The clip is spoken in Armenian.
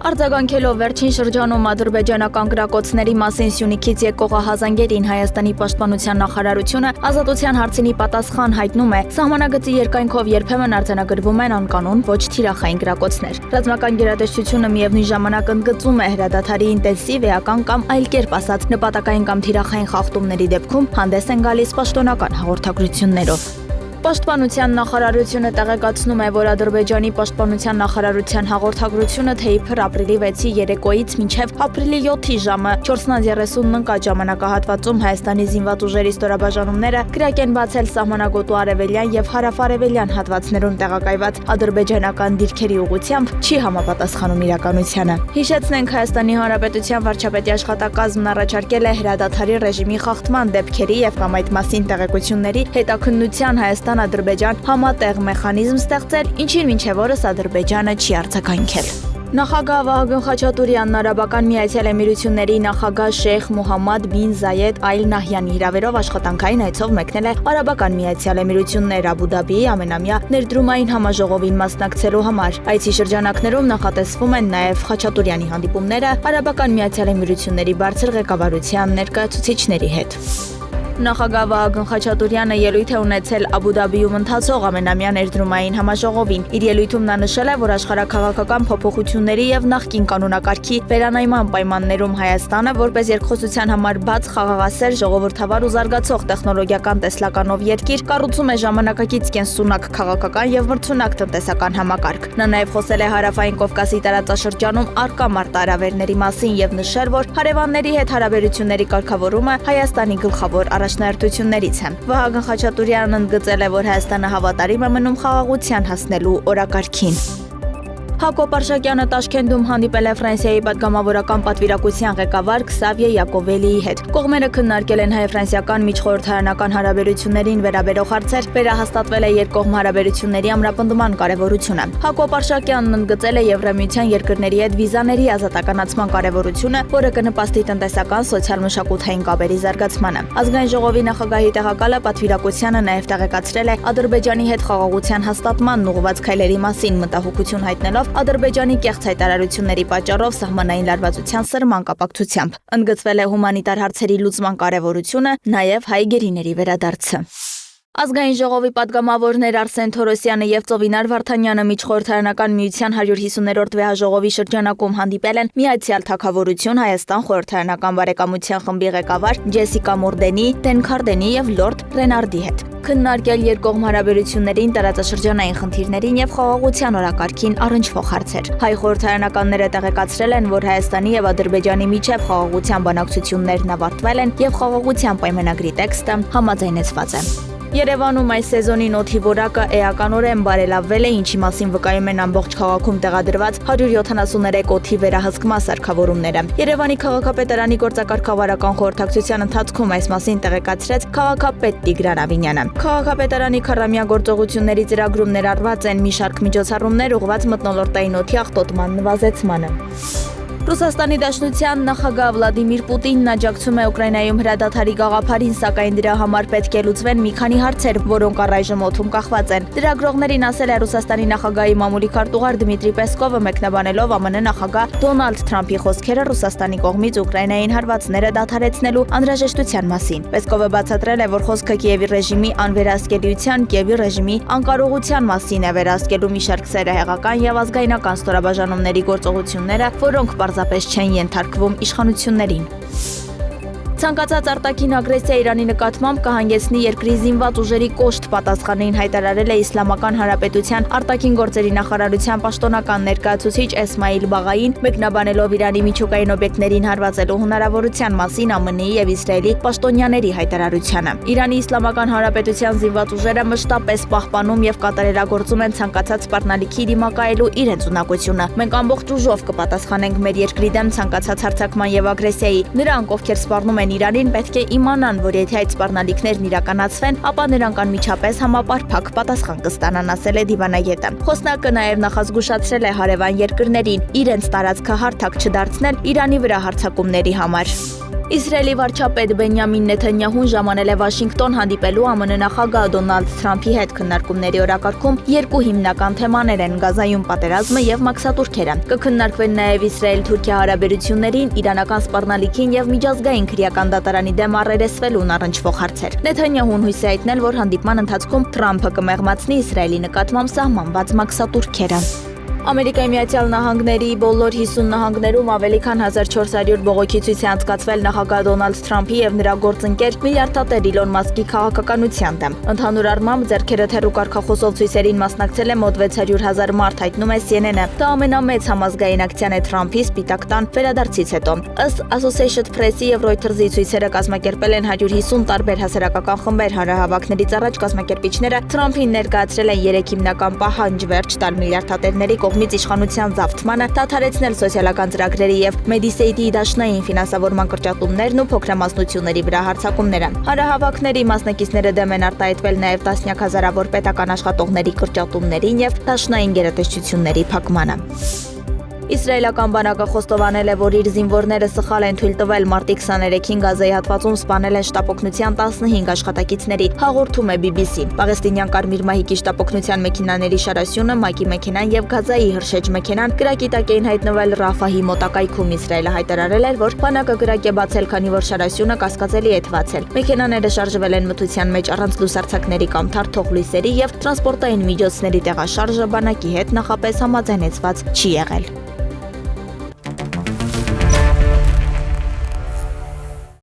Արձագանքելով վերջին շրջանում ադրբեջանական գրակոծների մասին Սյունիքից եկող ահազանգերին Հայաստանի պաշտպանության նախարարությունը ազատության հարցինի պատասխան հայտնում է, սահմանագծի երկայնքով երբեմն արձանագրվում են անկանոն ոչ թիրախային գրակոծներ։ Ռազմական գերատեսչությունը միևնույն ժամանակ ընդգծում է հրադադարի ինտենսիվ էական կամ այլ կերպ ասած նպատակային կամ թիրախային խախտումների դեպքում հանդես են գալիս պաշտոնական հաղորդագրություններով։ Պաշտպանության նախարարությունը տեղեկացնում է, որ Ադրբեջանի պաշտպանության նախարարության հաղորդագրությունը թե իբր ապրիլի 6-ի երեկոյից մինչև ապրիլի 7-ի ժամը 4:30 ընկած ժամանակահատվածում Հայաստանի զինված ուժերի ստորաբաժանումները կրակ են բացել սահմանագոտու արևելյան եւ հարավ-արևելյան հատվածներում տեղակայված ադրբեջանական դիրքերի ուղղությամբ չի համապատասխանում իրականությանը։ Հիշեցնենք, Հայաստանի Հանրապետության վարչապետի աշխատակազմն առաջարկել է հրադադարի ռեժիմի խախտման դեպքերի եւ կամ այդ մասին տեղեկությունների հետաքննության Հայաստան-Ադրբեջան համատեղ մեխանիզմ ստեղծել, ինչին մինչև օրս Ադրբեջանը չի արձագանքել։ Նախագահ Վահագն Խաչատուրյանն Արաբական Միացյալ Էմիրությունների նախագահ Շեյխ Մոհամմադ բին Զայեդ Այլ Նահյանի հրավերով աշխատանքային այցով մեկնել է Արաբական Միացյալ Էմիրություններ Աբու Դաբիի ամենամյա ներդրումային համաժողովին մասնակցելու համար։ Այցի շրջանակներում նախատեսվում են նաև Խաչատուրյանի հանդիպումները Արաբական Միացյալ Էմիրությունների բարձր ղեկավարության ներկայացուցիչների հետ։ Նախագահ Վահագն Խաչատուրյանը ելույթ է ունեցել Աբու Դաբիում ընթացող ամենամյա ներդրումային համաժողովին։ Իր ելույթում նա նշել է, որ աշխարհաքաղաքական փոփոխությունների եւ նախկին կանոնակարգի վերանայման պայմաններում Հայաստանը, որպես երկխոսության համար բաց, խաղաղասեր, ժողովրդավար ու զարգացող տեխնոլոգիական տեսլականով երկիր, կառուցում է ժամանակակից կենսունակ քաղաքական եւ մրցունակ տնտեսական համակարգ։ Նա նաեւ խոսել է Հարավային Կովկասի տարածաշրջանում առկա մարտահրավերների մասին եւ նշել, որ հարևանների հետ հարաբերությունների կարգավորումը Հայաստանի գլխավոր առաջնահերթություններից է։ Վահագն Խաչատուրյանն ընդգծել է, որ Հայաստանը հավատարիմ է մնում խաղաղության հասնելու օրակարգին։ Հակոբ Արշակյանը Տաշքենտում հանդիպել է Ֆրանսիայի պատգամավորական պատվիրակության ղեկավար Քսավիե Յակովելիի հետ։ Կողմերը քննարկել են հայ-ֆրանսիական միջխորհրդարանական հարաբերություններին վերաբերող հարցեր, վերահաստատվել է երկկողմ հարաբերությունների ամրապնդման կարևորությունը։ Հակոբ Արշակյանն ընդգծել է Եվրամիության երկրների հետ վիզաների ազատականացման կարևորությունը, որը կնպաստի տնտեսական, սոցիալ-մշակութային կապերի զարգացմանը։ Ազգային ժողովի նախագահի տեղակալը պատվիրակությանը նաև տեղեկացրել է Ադրբեջանի հետ խաղաղության հաստատմանն ուղղված քայլերի մասին, մտահոգություն հայտնելով Ադրբեջանի կեղծ հայտարարությունների պատճառով սահմանային լարվածության սրման կապակցությամբ։ Ընդգծվել է հումանիտար հարցերի լուծման կարևորությունը, նաև հայ գերիների վերադարձը։ Ազգային ժողովի պատգամավորներ Արսեն Թորոսյանը եւ Ծովինար Վարդանյանը միջխորհրդարանական միության 150-րդ վեհաժողովի շրջանակում հանդիպել են Միացյալ Թագավորություն Հայաստան խորհրդարանական բարեկամության խմբի ղեկավար Ջեսիկա Մորդենի, Տեն Քարդենի եւ Լորդ Ռենարդի հետ։ Քննարկել երկկողմ հարաբերություններին, տարածաշրջանային խնդիրներին եւ խաղաղության օրակարգին առնչվող հարցեր։ Հայ խորհրդարանականները տեղեկացրել են, որ Հայաստանի եւ Ադրբեջանի միջև խաղաղության բանակցություններն ավարտվել են եւ խաղաղության պայմանագրի տեքստը համաձայնեցված է։ Երևանում այս սեզոնի օդի որակը էականորեն բարելավվել է, ինչի մասին վկայում են ամբողջ քաղաքում տեղադրված 173 օդի վերահսկման սարքավորումները։ Երևանի քաղաքապետարանի գործակարգավարական խորհրդակցության ընթացքում այս մասին տեղեկացրեց քաղաքապետ Տիգրան Ավինյանը։ Քաղաքապետարանի քառամյա գործողությունների ծրագրում ներառված են մի շարք միջոցառումներ ուղղված մթնոլորտային օդի աղտոտման նվազեցմանը։ Ռուսաստանի Դաշնության նախագահ Վլադիմիր Պուտինն աջակցում է Ուկրաինայում հրադադարի գաղափարին, սակայն դրա համար պետք է լուծվեն մի քանի հարցեր, որոնք առայժմ օդում կախված են։ Լրագրողներին ասել է Ռուսաստանի նախագահի մամուլի քարտուղար Դմիտրի Պեսկովը, մեկնաբանելով ԱՄՆ նախագահ Դոնալդ Թրամփի խոսքերը Ռուսաստանի կողմից Ուկրաինային հարվածները դադարեցնելու անհրաժեշտության մասին։ Պեսկովը բացատրել է, որ խոսքը Կիևի ռեժիմի անվերահսկելիության, Կիևի ռեժիմի անկարողության մասին է, վերահսկելու մի շարք սերահեղական եւ ազգայնական ստորաբաժանումների գործողությունները, որոնք պարզապես չեն ենթարկվում իշխանություններին։ Ցանկացած արտաքին ագրեսիա Իրանի նկատմամբ կհանգեցնի երկրի զինված ուժերի կոշտ պատասխանին, հայտարարել է Իսլամական Հանրապետության արտաքին գործերի նախարարության պաշտոնական ներկայացուցիչ Էսմայիլ Բաղային, մեկնաբանելով Իրանի միջուկային օբյեկտներին հարվածելու հնարավորության մասին ԱՄՆ-ի եւ Իսրայելի պաշտոնյաների հայտարարությանը։ Իրանի Իսլամական Հանրապետության զինված ուժերը մշտապես պահպանում եւ կատարելագործում են ցանկացած սպառնալիքի դիմակայելու իրենց ունակությունը։ Մենք ամբողջ ուժով կպատասխանենք մեր երկրի դեմ ցանկացած հարձակման եւ ագրեսիայի։ Նրանք, ովքեր սպառնում են Իրանին, պետք է իմանան, որ եթե այդ սպառնալիքներն իրականացվեն, ապա նրանք անմիջապես համապարփակ պատասխան կստանան, ասել է դիվանագետը։ Խոսնակը նաև նախազգուշացրել է հարևան երկրներին իրենց տարածքը հարթակ չդարձնել Իրանի վրա հարձակումների համար։ Իսրայելի վարչապետ Բենյամին Նեթանյահուն ժամանել է Վաշինգտոն հանդիպելու ԱՄՆ նախագահ Դոնալդ Թրամփի հետ քննարկումների օրակարգում երկու հիմնական թեմաներ են՝ Գազայում պատերազմը եւ մաքսատուրքերը։ Կքննարկվեն նաեւ Իսրայել-Թուրքիա հարաբերություններին, իրանական սպառնալիքին եւ միջազգային քրեական դատարանի դեմ առերեսվելուն առնչվող հարցեր։ Նեթանյահուն հույս է հայտնել, որ հանդիպման ընթացքում Թրամփը կմեղմացնի Իսրայելի նկատմամբ սահմանված մաքսատուրքերը։ Ամերիկայի Միացյալ Նահանգների բոլոր 50 նահանգներում ավելի քան 1400 բողոքի ցույց է անցկացվել նախագահ Դոնալդ Թրամփի եւ նրա գործընկեր միլիարդատեր Իլոն Մասկի քաղաքականության դեմ։ Ընդհանուր առմամբ ձեռքերը թեռու կարգախոսով ցույցերին մասնակցել է մոտ 600,000 մարդ, հայտնում է CNN-ը։ Դա ամենամեծ համազգային ակցիան է Թրամփի Սպիտակ տան վերադարձից հետո։ Ըստ Associated Press-ի եւ Reuters-ի ցույցերը կազմակերպել են 150 տարբեր հասարակական խմբեր։ Հանրահավաքներից առաջ կազմակերպիչները Թրամփին ներկայացրել են 3 հիմնական պահանջ՝ վերջ տալ միլիարդատերների կողմից իշխանության զավթմանը, դադարեցնել սոցիալական ծրագրերի եւ Մեդիսեյդի դաշնային ֆինանսավորման կրճատումներն ու փոքրամասնությունների վրա հարձակումները։ Հանրահավաքների մասնակիցները դեմ են արտահայտվել նաեւ տասնյակ հազարավոր պետական աշխատողների կրճատումներին եւ դաշնային գերատեսչությունների փակմանը։ Իսրայելական բանակը խոստովանել է, որ իր զինվորները սխալ են թույլ տվել մարտի 23-ին Գազայի հատվածում սպանել են շտապօգնության 15 աշխատակիցների, հաղորդում է BBC-ն։ Պաղեստինյան Կարմիր մահիկի շտապօգնության մեքենաների շարասյունը, Մայկի մեքենան եւ Գազայի հրշեջ մեքենան կրակի տակ էին հայտնվել Ռաֆահի մոտակայքում։ Իսրայելը հայտարարել էր, որ բանակը կրակ է բացել, քանի որ շարասյունը կասկածելի է թվացել։ Մեքենաները շարժվել են մթության մեջ առանց լուսարձակների կամ թարթող լույսերի եւ տրանսպորտային միջոցների տեղաշարժը բանակի հետ նախապես համաձայնեցված չի եղել։